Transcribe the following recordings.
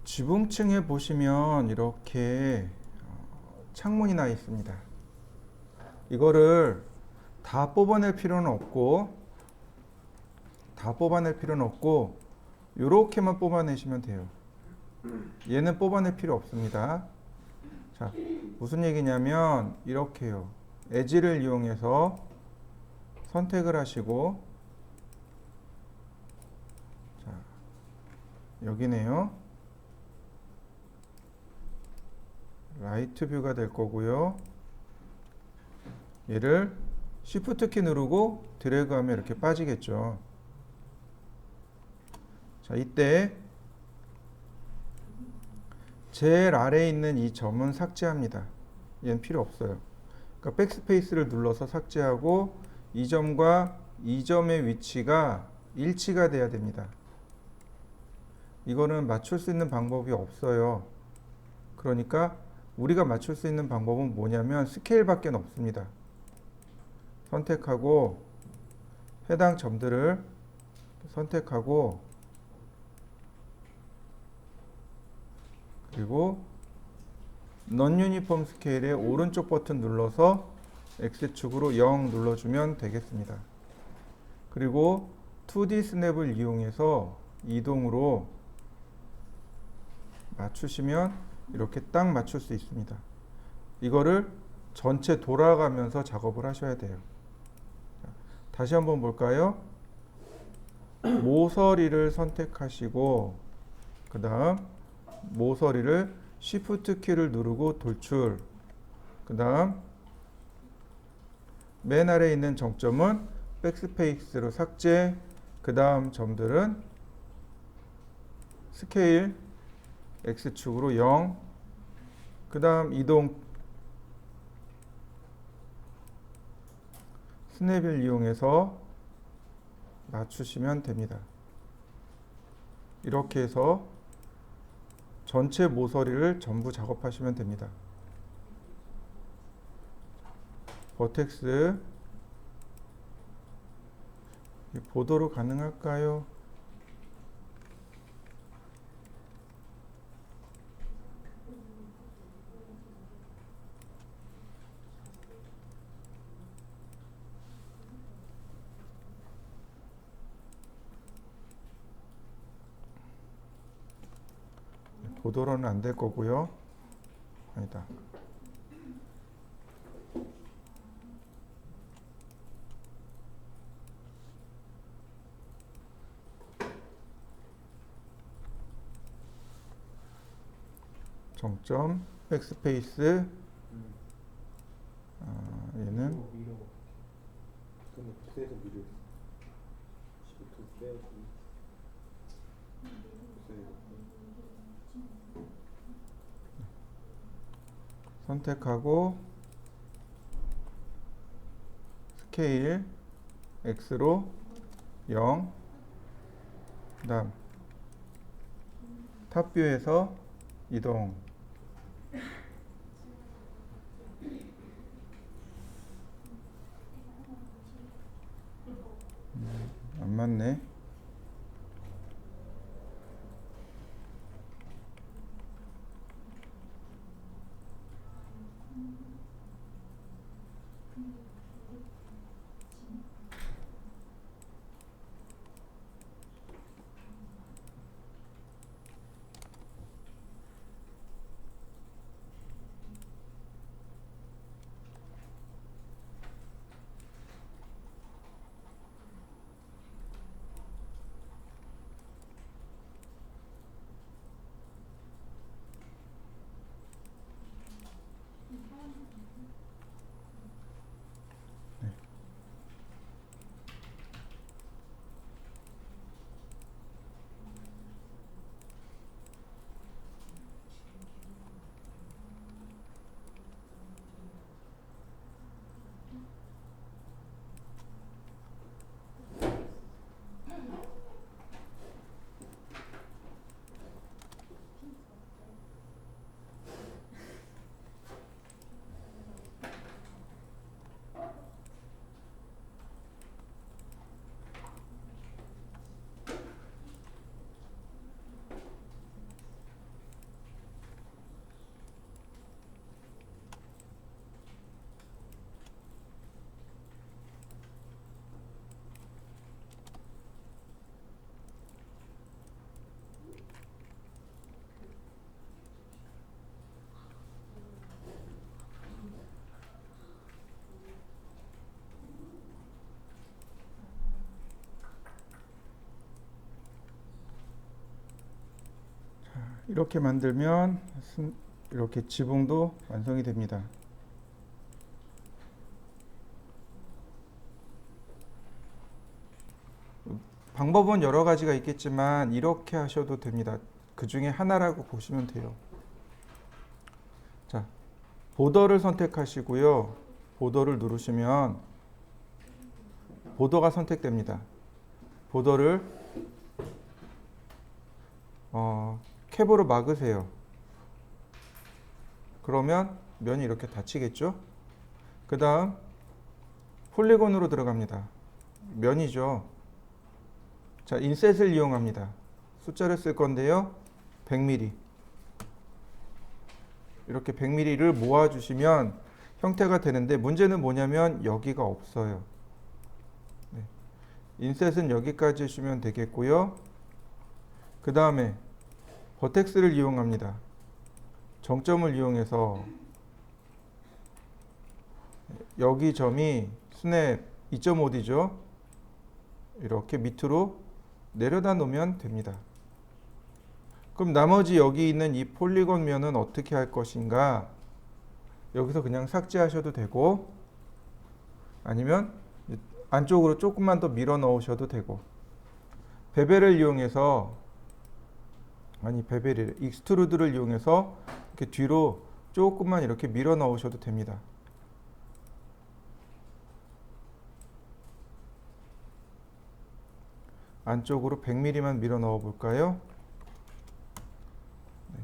지붕층에 보시면 이렇게 창문이 나 있습니다. 이거를 다 뽑아낼 필요는 없고 이렇게만 뽑아내시면 돼요. 얘는 뽑아낼 필요 없습니다. 자, 무슨 얘기냐면 이렇게요. 엣지를 이용해서 선택을 하시고, 자, 여기네요. 라이트 뷰가 될 거고요. 얘를 Shift 키 누르고 드래그하면 이렇게 빠지겠죠. 자, 이때 제일 아래에 있는 이 점은 삭제합니다. 얘는 필요 없어요. 그러니까 백스페이스를 눌러서 삭제하고 이 점과 이 점의 위치가 일치가 돼야 됩니다. 이거는 맞출 수 있는 방법이 없어요. 그러니까 우리가 맞출 수 있는 방법은 뭐냐면 스케일밖에 없습니다. 선택하고 해당 점들을 선택하고 그리고 non uniform 스케일의 오른쪽 버튼 눌러서 X축으로 0 눌러주면 되겠습니다. 그리고 2D 스냅을 이용해서 이동으로 맞추시면 이렇게 딱 맞출 수 있습니다. 이거를 전체 돌아가면서 작업을 하셔야 돼요. 다시 한번 볼까요? 모서리를 선택하시고 그 다음 모서리를 Shift 키를 누르고 돌출, 그 다음 맨 아래에 있는 정점은 백스페이스로 삭제, 그 다음 점들은 스케일 X축으로 0, 그 다음 이동 스냅을 이용해서 맞추시면 됩니다. 이렇게 해서 전체 모서리를 전부 작업하시면 됩니다. 버텍스 보도로 가능할까요? 보도로는 안 될 거고요. 아니다. 정점, 백스페이스, 얘는 선택하고 스케일 X로 0, 그 다음 탑뷰에서 이동, 안 맞네. 이렇게 만들면 이렇게 지붕도 완성이 됩니다. 방법은 여러 가지가 있겠지만 이렇게 하셔도 됩니다. 그 중에 하나라고 보시면 돼요. 자, 보더를 선택하시고요. 보더를 누르시면 보더가 선택됩니다. 보더를 캡으로 막으세요. 그러면 면이 이렇게 닫히겠죠? 그 다음 폴리곤으로 들어갑니다. 면이죠. 자, 인셋을 이용합니다. 숫자를 쓸 건데요. 100mm. 이렇게 100mm를 모아주시면 형태가 되는데 문제는 뭐냐면 여기가 없어요. 네. 인셋은 여기까지 해주면 되겠고요. 그 다음에 버텍스를 이용합니다. 정점을 이용해서 여기 점이 스냅 2.5D죠. 이렇게 밑으로 내려다 놓으면 됩니다. 그럼 나머지 여기 있는 이 폴리곤 면은 어떻게 할 것인가? 여기서 그냥 삭제하셔도 되고 아니면 안쪽으로 조금만 더 밀어 넣으셔도 되고 베벨을 이용해서 베벨이 익스트루드를 이용해서 이렇게 뒤로 조금만 이렇게 밀어 넣으셔도 됩니다. 안쪽으로 100mm만 밀어 넣어 볼까요? 네.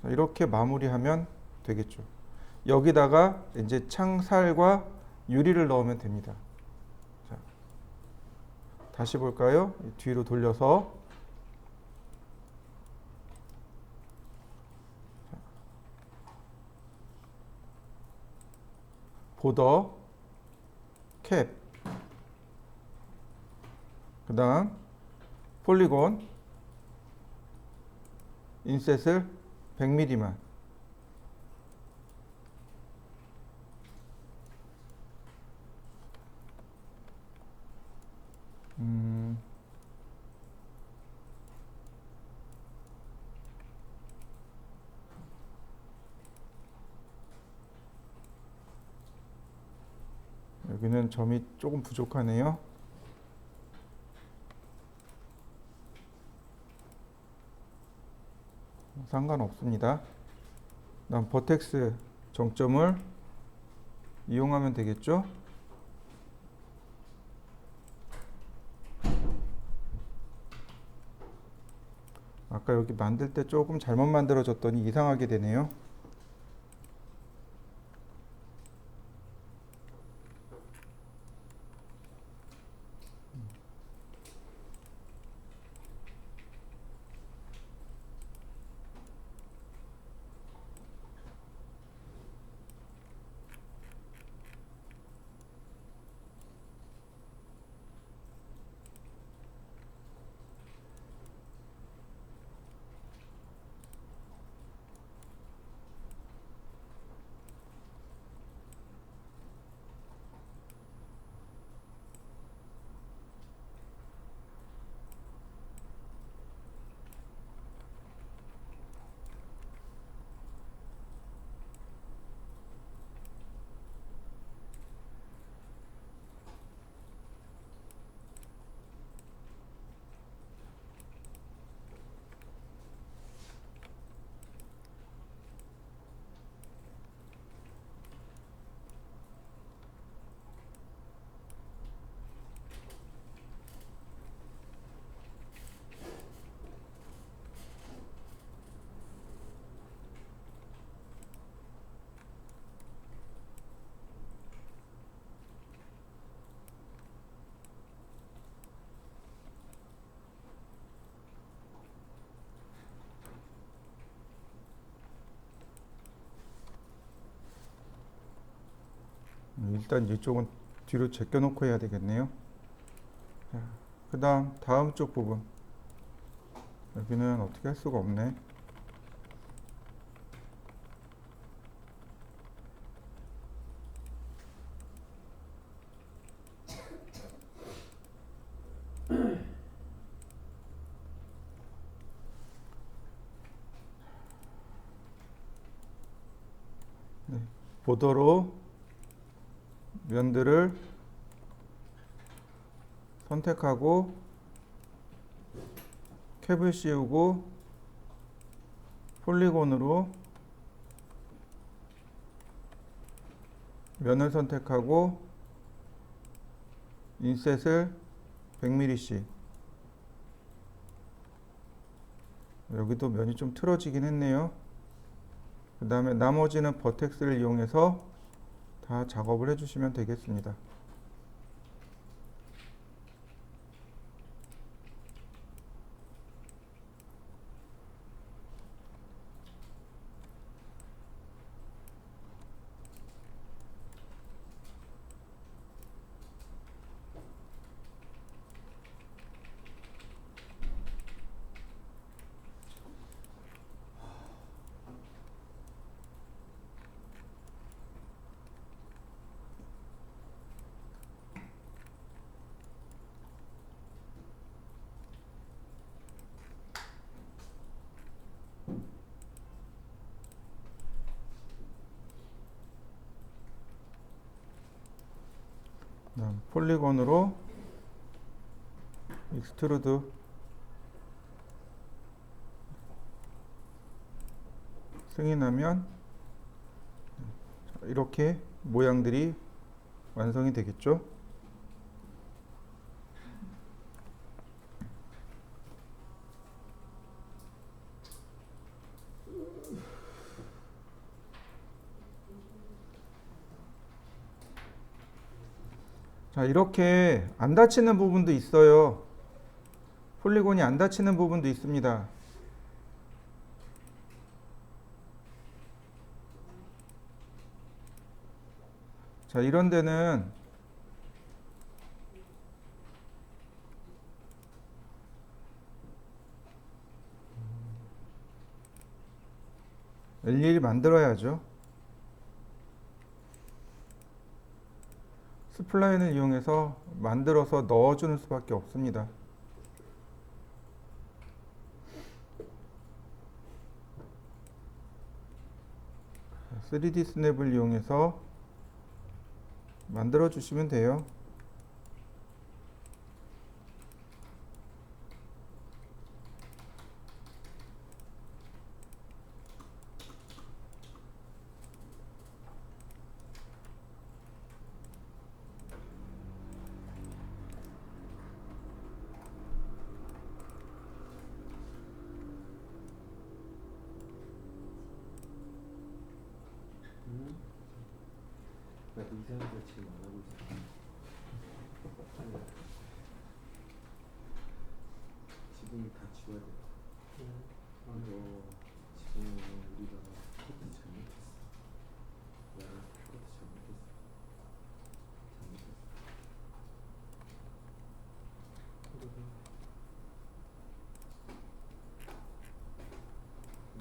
자, 이렇게 마무리하면 되겠죠. 여기다가 이제 창살과 유리를 넣으면 됩니다. 자, 다시 볼까요? 뒤로 돌려서 보더 캡, 그 다음 폴리곤 인셋을 100mm만 여기는 점이 조금 부족하네요. 상관없습니다. 다음 버텍스 정점을 이용하면 되겠죠. 아까 여기 만들 때 조금 잘못 만들어졌더니 이상하게 되네요. 일단 이쪽은 뒤로 제껴 놓고 해야 되겠네요. 그 다음 쪽 부분 여기는 어떻게 할 수가 없네. 보도로 면들을 선택하고 캡을 씌우고 폴리곤으로 면을 선택하고 인셋을 100mm씩. 여기도 면이 좀 틀어지긴 했네요. 그 다음에 나머지는 버텍스를 이용해서 다 작업을 해주시면 되겠습니다. 폴리곤으로 익스트루드 승인하면 이렇게 모양들이 완성이 되겠죠. 자, 이렇게 안 닫히는 부분도 있어요. 폴리곤이 안 닫히는 부분도 있습니다. 자, 이런 데는 일일이 만들어야죠. 스플라인을 이용해서 만들어서 넣어주는 수밖에 없습니다. 자, 3D 스냅을 이용해서 만들어 주시면 돼요. 나도 이상한 거 지금 안 하고 있어. 아니야. 지금 다 지워야 돼. 이거 지금 우리가 코드 잘못했어. 나랑 코드 잘못했어.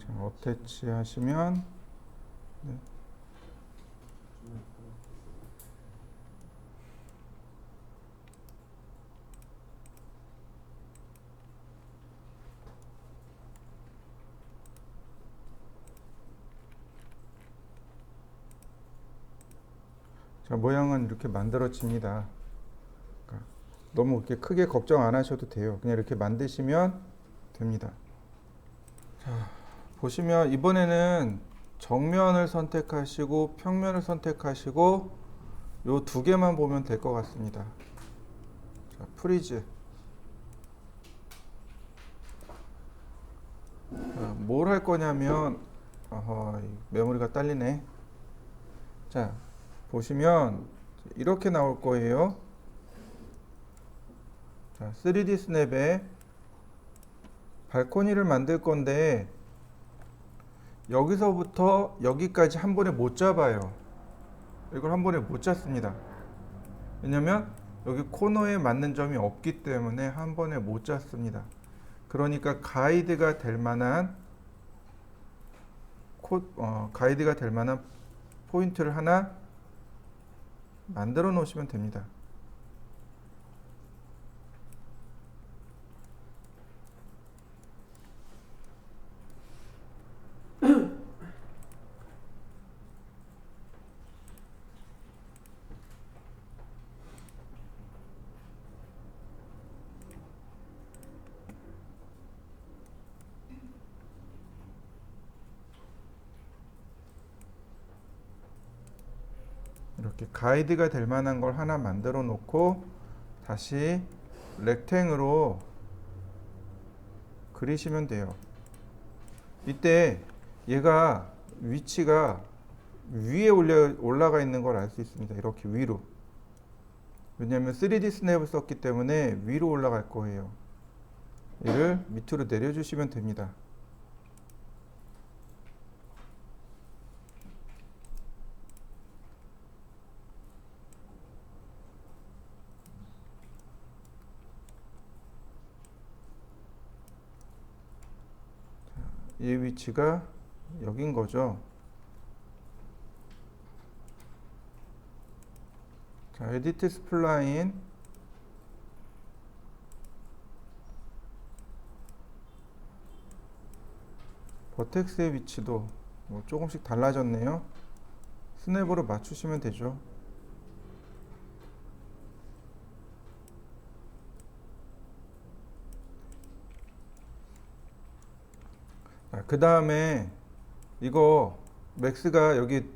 자, 어태치 하시면 네. 자, 모양은 이렇게 만들어집니다. 그러니까 너무 이렇게 크게 걱정 안 하셔도 돼요. 그냥 이렇게 만드시면 됩니다. 자, 보시면 이번에는 정면을 선택하시고 평면을 선택하시고 요 두 개만 보면 될 것 같습니다. 자, 프리즈. 뭘 할 거냐면 메모리가 딸리네. 자, 보시면 이렇게 나올 거예요. 자, 3D 스냅에 발코니를 만들 건데 여기서부터 여기까지 한 번에 못 잡아요. 이걸 한 번에 못 잡습니다. 왜냐면 여기 코너에 맞는 점이 없기 때문에 한 번에 못 잡습니다. 그러니까 가이드가 될 만한 포인트를 하나 만들어 놓으시면 됩니다. 가이드가 될 만한 걸 하나 만들어 놓고 다시 렉탱으로 그리시면 돼요. 이때 얘가 위치가 위에 올라가 있는 걸 알 수 있습니다. 이렇게 위로. 왜냐하면 3D 스냅을 썼기 때문에 위로 올라갈 거예요. 얘를 밑으로 내려주시면 됩니다. 이 위치가 여긴 거죠. 자, 에디트 스플라인 버텍스의 위치도 뭐 조금씩 달라졌네요. 스냅으로 맞추시면 되죠. 그 다음에 이거 맥스가 여기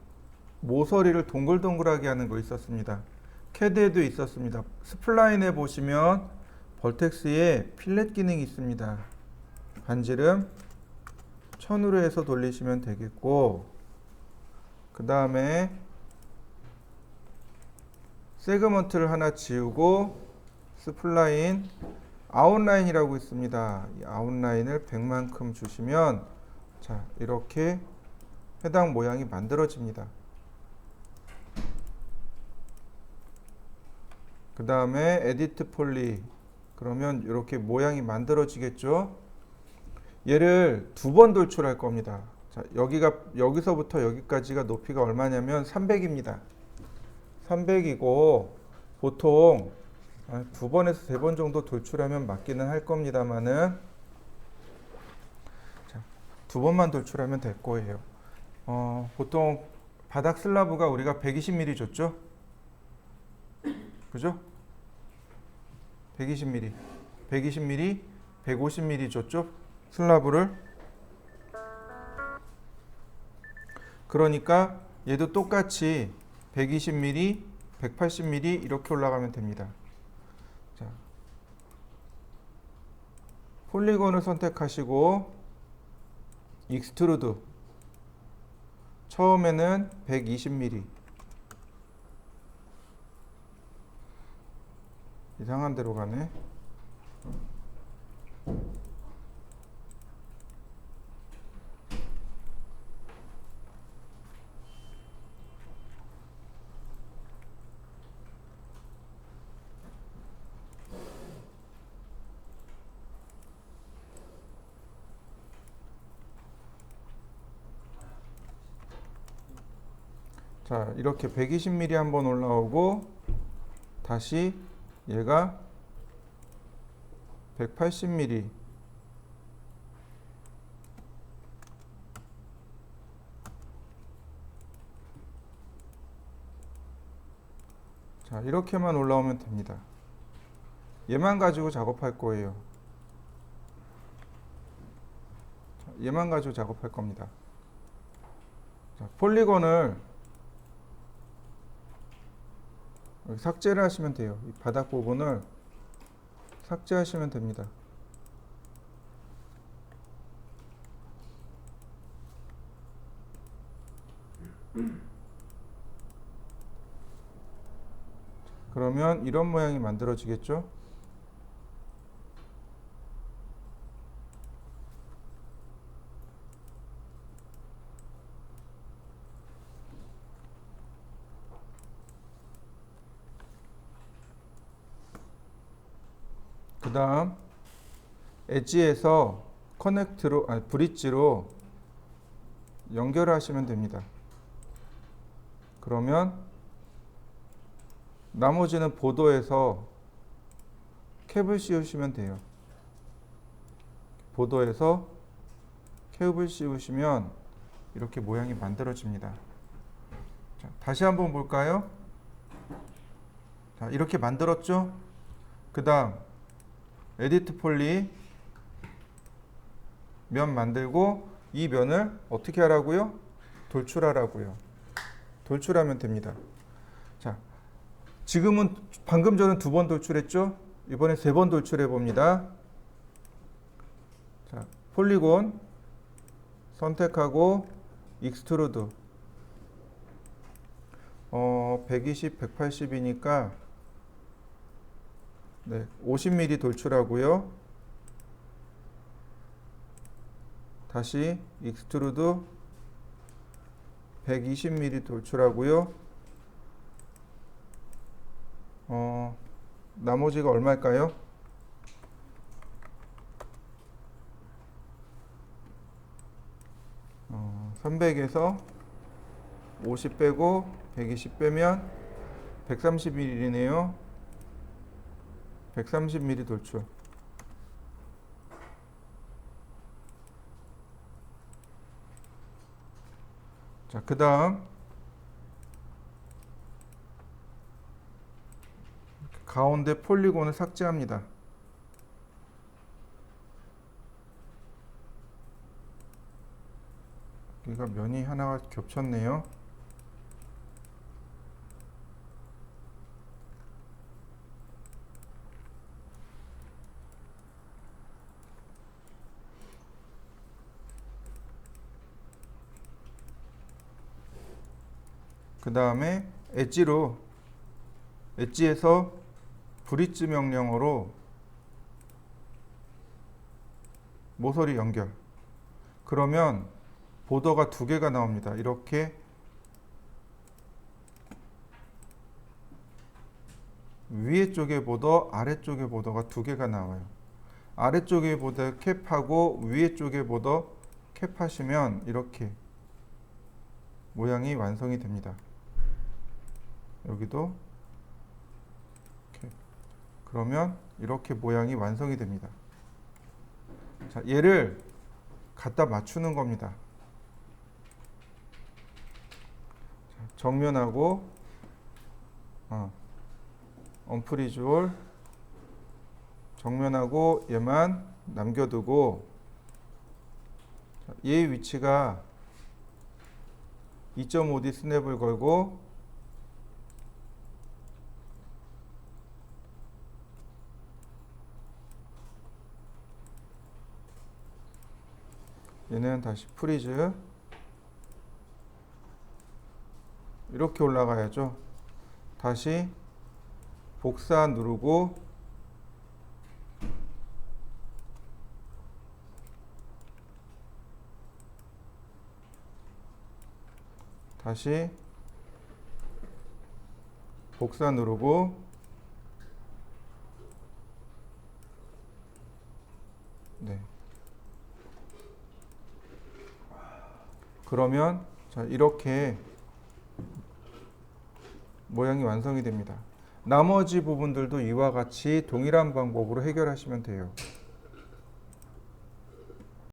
모서리를 동글동글하게 하는 거 있었습니다. 캐드에도 있었습니다. 스플라인에 보시면 벌텍스에 필렛 기능이 있습니다. 반지름 1000으로 해서 돌리시면 되겠고, 그 다음에 세그먼트를 하나 지우고 스플라인 아웃라인이라고 있습니다. 이 아웃라인을 100만큼 주시면 자, 이렇게 해당 모양이 만들어집니다. 그 다음에 에디트 폴리, 그러면 이렇게 모양이 만들어지겠죠. 얘를 2번 돌출할 겁니다. 자, 여기서부터 여기까지가 높이가 얼마냐면 300입니다. 300이고 보통 2번에서 3번 정도 돌출하면 맞기는 할 겁니다만은, 자, 2번만 돌출하면 될 거예요. 보통 바닥 슬라브가 우리가 120mm 줬죠? 그죠? 120mm, 150mm 줬죠? 슬라브를. 그러니까 얘도 똑같이 120mm, 180mm 이렇게 올라가면 됩니다. 자, 폴리곤을 선택하시고 익스트루드, 처음에는 120mm, 이상한 데로 가네. 자, 이렇게 120mm 한번 올라오고 다시 얘가 180mm, 자, 이렇게만 올라오면 됩니다. 얘만 가지고 작업할 거예요. 자, 얘만 가지고 작업할 겁니다. 자, 폴리곤을 삭제를 하시면 돼요. 이 바닥 부분을 삭제하시면 됩니다. 그러면 이런 모양이 만들어지겠죠? 그 다음 엣지에서 커넥트로, 브릿지로 연결하시면 됩니다. 그러면 나머지는 보도에서 캡을 씌우시면 돼요. 보도에서 캡을 씌우시면 이렇게 모양이 만들어집니다. 자, 다시 한번 볼까요? 자, 이렇게 만들었죠? 그 다음 에디트 폴리 면 만들고 이 면을 어떻게 하라고요? 돌출하라고요. 돌출하면 됩니다. 자, 지금은 방금 전에 2번 돌출했죠? 이번에 3번 돌출해 봅니다. 자, 폴리곤 선택하고 익스트루드 120, 180이니까 네, 50mm 돌출하고요. 다시 익스트루드 120mm 돌출하고요. 나머지가 얼마일까요? 300에서 50 빼고 120 빼면 130mm네요. 130mm 돌출. 자, 그 다음 가운데 폴리곤을 삭제합니다. 여기가 면이 하나가 겹쳤네요. 그 다음에 엣지에서 브릿지 명령어로 모서리 연결. 그러면 보더가 2개가 나옵니다. 이렇게 위에 쪽에 보더, 아래쪽에 보더가 2개가 나와요. 아래쪽에 보더 캡하고 위에 쪽에 보더 캡하시면 이렇게 모양이 완성이 됩니다. 여기도 캡. 그러면 이렇게 모양이 완성이 됩니다. 자, 얘를 갖다 맞추는 겁니다. 자, 정면하고 언프리즈올 정면하고 얘만 남겨두고 얘의 위치가 2.5D 스냅을 걸고 얘는 다시 프리즈 이렇게 올라가야죠. 다시 복사 누르고 다시 복사 누르고 네. 그러면 자, 이렇게 모양이 완성이 됩니다. 나머지 부분들도 이와 같이 동일한 방법으로 해결하시면 돼요.